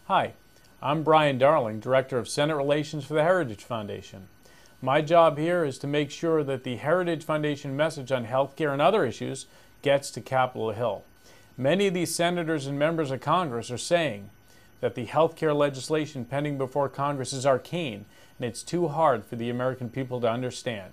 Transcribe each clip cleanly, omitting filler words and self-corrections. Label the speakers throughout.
Speaker 1: Hi, I'm Brian Darling, Director of Senate Relations for the Heritage Foundation. My job here is to make sure that the Heritage Foundation message on healthcare and other issues gets to Capitol Hill. Many of these senators and members of Congress are saying that the healthcare legislation pending before Congress is arcane and it's too hard for the American people to understand.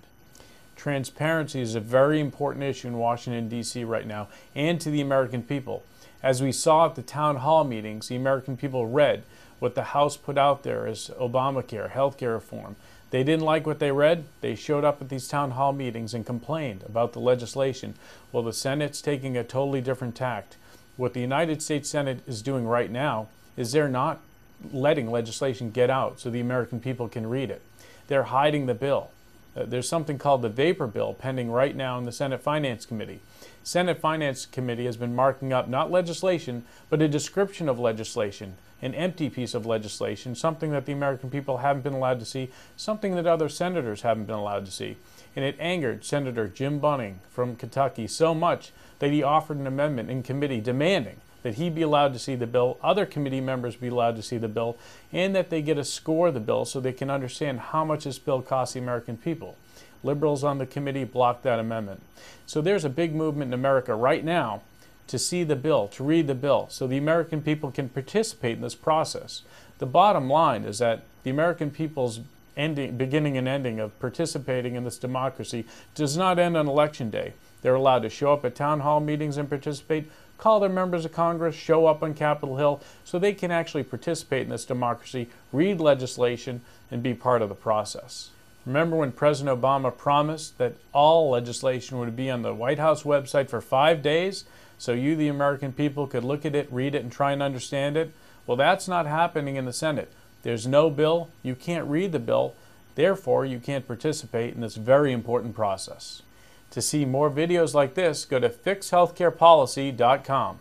Speaker 1: Transparency is a very important issue in Washington, D.C. right now, and to the American people. As we saw at the town hall meetings, the American people read what the House put out there as Obamacare, healthcare reform. They didn't like what they read. They showed up at these town hall meetings and complained about the legislation. Well, the Senate's taking a totally different tact. What the United States Senate is doing right now is they're not letting legislation get out so the American people can read it. They're hiding the bill. There's something called the vapor bill pending right now in the Senate Finance Committee. Senate Finance Committee has been marking up not legislation, but a description of legislation, an empty piece of legislation, something that the American people haven't been allowed to see, something that other senators haven't been allowed to see. And it angered Senator Jim Bunning from Kentucky so much that he offered an amendment in committee demanding that he be allowed to see the bill, other committee members be allowed to see the bill, and that they get a score of the bill so they can understand how much this bill costs the American people. Liberals on the committee blocked that amendment. So there's a big movement in America right now to see the bill, to read the bill, so the American people can participate in this process. The bottom line is that the American people's beginning and ending of participating in this democracy does not end on Election Day. They're allowed to show up at town hall meetings and participate, call their members of Congress, show up on Capitol Hill, so they can actually participate in this democracy, read legislation, and be part of the process. Remember when President Obama promised that all legislation would be on the White House website for 5 days, so you, the American people, could look at it, read it, and try and understand it? Well, that's not happening in the Senate. There's no bill, you can't read the bill, therefore you can't participate in this very important process. To see more videos like this, go to fixhealthcarepolicy.com.